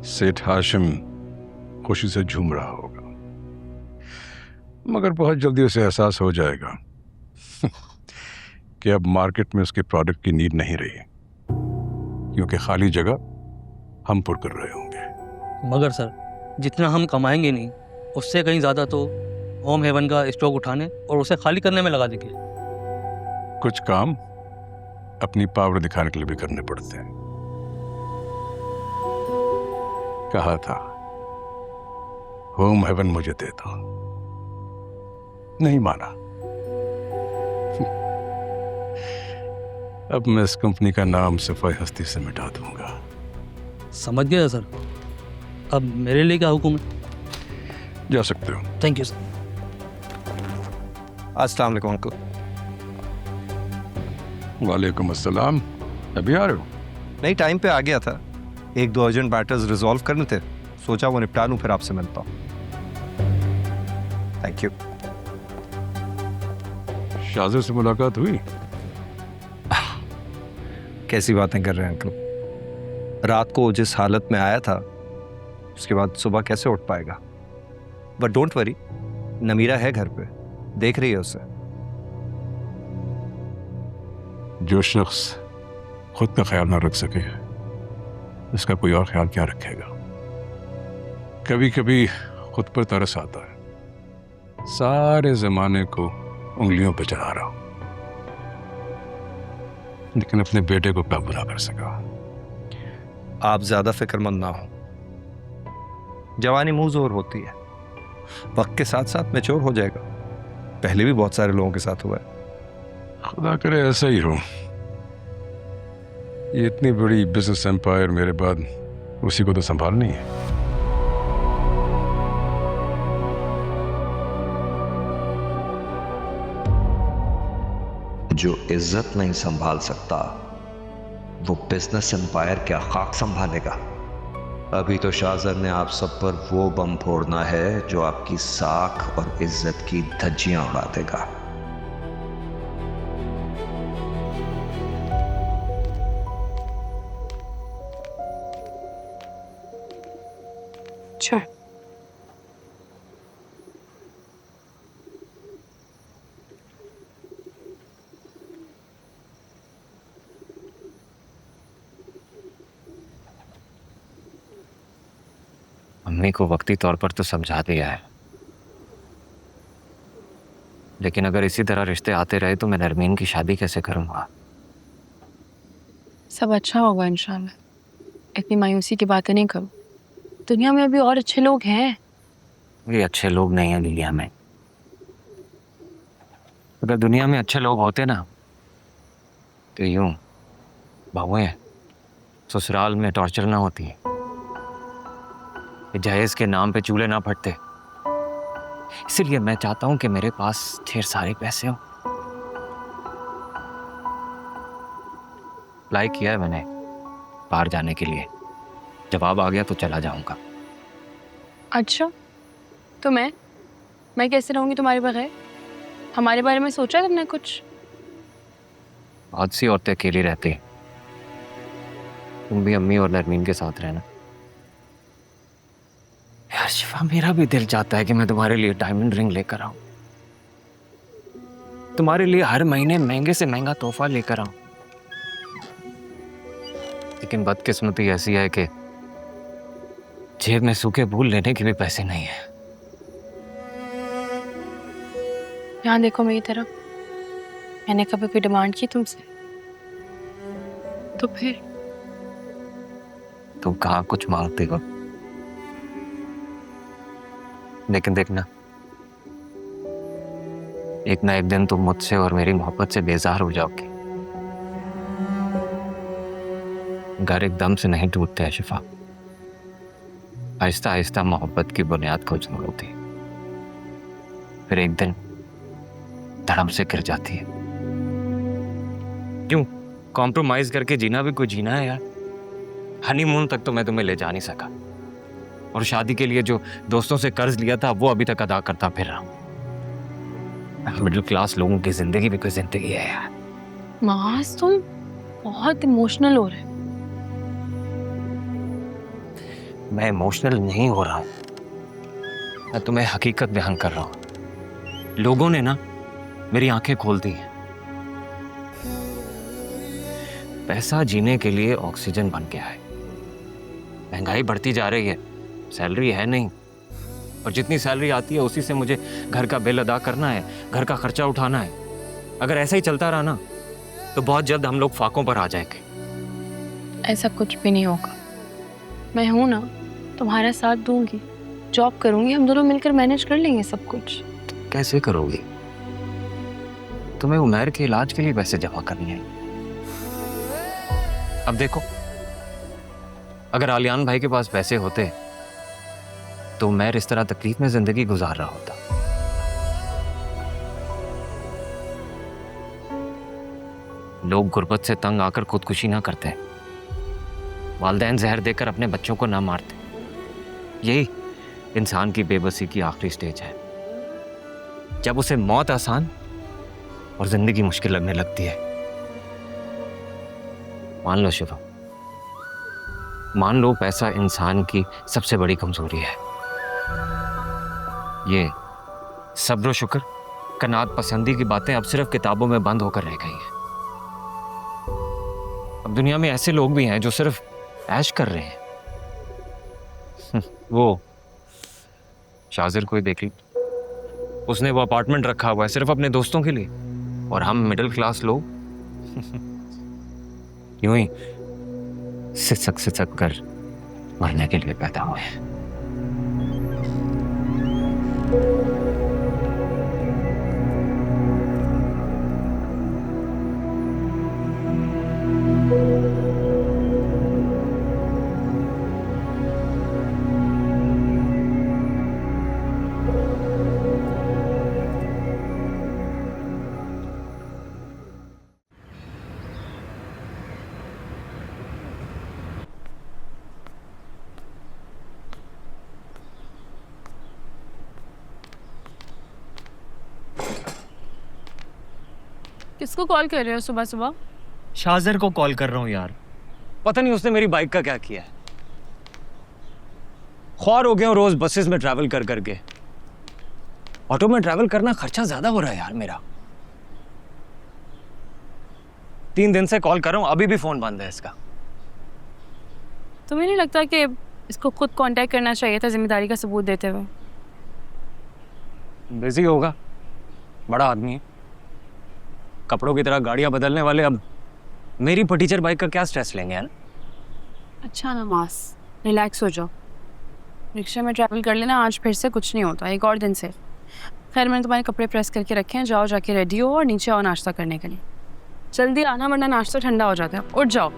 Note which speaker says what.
Speaker 1: सेठ हाशिम खुशी से झूम रहा होगा, मगर बहुत जल्दी उसे एहसास हो जाएगा कि अब मार्केट में उसके प्रोडक्ट की नीड नहीं रही, क्योंकि खाली जगह हम पुर कर रहे होंगे।
Speaker 2: मगर सर, जितना हम कमाएंगे नहीं, उससे कहीं ज़्यादा तो होम हेवन का स्टॉक उठाने और उसे खाली करने में लगा देंगे।
Speaker 1: कुछ काम अपनी पावर दिखाने के लिए भी करने पड़ते हैं। कहा था होम हेवन मुझे दे दो, नहीं माना। अब मैं इस कंपनी का नाम सफाई हस्ती से मिटा दूंगा।
Speaker 2: समझ गया सर। अब मेरे लिए क्या हुक्म है?
Speaker 1: जा सकते हो।
Speaker 2: Thank you sir.
Speaker 3: अस्सलाम वालेकुम अंकल।
Speaker 1: वालेकुम अस्सलाम। अभी आ रहे हो?
Speaker 3: नहीं, टाइम पे आ गया था, एक दो अर्जेंट मैटर्स रिजॉल्व करने थे, सोचा वो निपटा लूं फिर आपसे मिलता हूं। Thank you.
Speaker 1: शाज़र से मुलाकात हुई?
Speaker 3: कैसी बातें कर रहे हैं अंकल, रात को जिस हालत में आया था उसके बाद सुबह कैसे उठ पाएगा। बट डोंट वरी, नमीरा है घर पे, देख रही है उसे।
Speaker 1: जो शख्स खुद का ख्याल ना रख सके, उसका कोई और ख्याल क्या रखेगा। कभी कभी खुद पर तरस आता है, सारे जमाने को उंगलियों पर चला रहा हूं, लेकिन अपने बेटे को काबू ना कर सका।
Speaker 3: आप ज्यादा फिक्रमंद ना हो, जवानी मुंह जोर होती है, वक्त के साथ साथ मैच्योर हो जाएगा। पहले भी बहुत सारे लोगों के साथ हुआ है।
Speaker 1: खुदा करे ऐसा ही हो। ये इतनी बड़ी बिजनेस एम्पायर मेरे बाद उसी को तो संभालनी है।
Speaker 4: जो इज्जत नहीं संभाल सकता वो बिजनेस एम्पायर क्या खाक संभालेगा। अभी तो शाहजर ने आप सब पर वो बम फोड़ना है जो आपकी साख और इज्जत की धज्जियां उड़ा देगा।
Speaker 5: Sure.
Speaker 6: मम्मी को वक्ती तौर पर तो समझा दिया है, लेकिन अगर इसी तरह रिश्ते आते रहे तो मैं नरमीन की शादी कैसे करूंगा।
Speaker 5: सब अच्छा होगा इंशाल्लाह। इतनी मायूसी की बातें नहीं करो, दुनिया में अभी और अच्छे लोग हैं।
Speaker 6: ये अच्छे लोग नहीं हैं दुनिया में। अगर दुनिया में अच्छे लोग होते ना तो यूं बहुएं ससुराल में टॉर्चर ना होती, जहेज के नाम पे चूल्हे ना फटते। इसलिए मैं चाहता हूं कि मेरे पास ढेर सारे पैसे हो। अप्लाई किया है मैंने बाहर जाने के लिए, जवाब आ गया तो चला जाऊंगा।
Speaker 5: अच्छा, तो मैं कैसे रहूंगी तुम्हारे बगैर? हमारे बारे में सोचा तुमने कुछ?
Speaker 6: बहुत सी औरतें अकेली रहती हैं, तुम भी अम्मी और नरमीन के साथ रहना। यार शिफा, मेरा भी दिल चाहता है कि मैं तुम्हारे लिए डायमंड रिंग लेकर आऊं, तुम्हारे लिए हर महीने महंगे से महंगा तोहफा लेकर आऊं, लेकिन बदकिस्मती ऐसी है कि जेब में सूखे फूल लेने के भी पैसे नहीं है।
Speaker 5: यहाँ देखो मेरी तरफ, मैंने कभी कोई डिमांड की तुमसे? तो फिर
Speaker 6: तुम कहाँ कुछ मांगते हो, लेकिन देखना एक ना एक दिन तुम मुझसे और मेरी मोहब्बत से बेजार हो जाओगे। घर एकदम से नहीं टूटते हैं शिफा, आहिस्ता आहिस्ता मोहब्बत की बुनियाद खोजनी होती है, फिर एक दिन धड़म से गिर जाती है। क्यों कॉम्प्रोमाइज करके जीना भी कोई जीना है यार। हनीमून तक तो मैं तुम्हें ले जा नहीं सका, और शादी के लिए जो दोस्तों से कर्ज लिया था वो अभी तक अदा करता फिर रहा हूं। मिडिल क्लास लोगों की जिंदगी भी कोई जिंदगी है यार।
Speaker 5: मास, तुम बहुत इमोशनल हो रहे हो।
Speaker 6: मैं इमोशनल नहीं हो रहा हूं, मैं तुम्हें हकीकत बयान कर रहा हूं। लोगों ने ना मेरी आंखें खोल दी हैं। पैसा जीने के लिए ऑक्सीजन बन गया है। महंगाई बढ़ती जा रही है, सैलरी है नहीं, और जितनी सैलरी आती है उसी से मुझे घर का बिल अदा करना है, घर का खर्चा उठाना है। अगर ऐसा ही चलता रहा ना तो बहुत जल्द हम लोग फाकों पर आ जाएंगे।
Speaker 5: ऐसा कुछ भी नहीं होगा। मैं हूं ना, तुम्हारा साथ दूंगी, जॉब करूंगी, हम दोनों मिलकर मैनेज कर लेंगे सब कुछ।
Speaker 6: कैसे करोगी? तुम्हें उमर के इलाज के लिए पैसे जमा करनी है। अब देखो, अगर आलियान भाई के पास पैसे होते तो उमर इस तरह तकलीफ में जिंदगी गुजार रहा होता। लोग गुर्बत से तंग आकर खुदकुशी ना करते, वालिदैन जहर देकर अपने बच्चों को ना मारते। यही इंसान की बेबसी की आखिरी स्टेज है, जब उसे मौत आसान और जिंदगी मुश्किल लगने लगती है। मान लो शिवम, मान लो पैसा इंसान की सबसे बड़ी कमजोरी है। ये सब्र शुक्र, कनात पसंदी की बातें अब सिर्फ किताबों में बंद होकर रह गई हैं। अब दुनिया में ऐसे लोग भी हैं जो सिर्फ ऐश कर रहे हैं। वो शाजिर को ही देख ली, उसने वो अपार्टमेंट रखा हुआ है सिर्फ अपने दोस्तों के लिए, और हम मिडिल क्लास लोग यूं ही सिसक कर मरने के लिए पैदा हुए हैं।
Speaker 5: किसको कॉल कर रहे हो सुबह सुबह?
Speaker 6: शाजिर को कॉल कर रहा हूं यार। पता नहीं उसने मेरी बाइक का क्या किया है। ख्वार हो गया हूं रोज बसेस में ट्रैवल कर करके। ऑटो में ट्रैवल करना खर्चा ज्यादा हो रहा है यार मेरा। 3 दिन से कॉल कर रहा हूं, अभी भी फोन बंद है इसका।
Speaker 5: तुम्हें नहीं लगता कि इसको खुद कांटेक्ट करना चाहिए था जिम्मेदारी का सबूत देते हुए?
Speaker 6: बिजी होगा, बड़ा आदमी है। कपड़ों की तरह गाड़ियां बदलने वाले अब मेरी फटीचर बाइक का क्या स्ट्रेस लेंगे यार।
Speaker 5: अच्छा नमाज, रिलैक्स हो जाओ, रिक्शा में ट्रैवल कर लेना, आज फिर से कुछ नहीं होता, एक और दिन से। खैर मैंने तुम्हारे कपड़े प्रेस करके रखे हैं, जाओ जाके रेडी हो और नीचे आओ नाश्ता करने के लिए। जल्दी आना वरना नाश्ता ठंडा हो जाता है। उठ जाओ।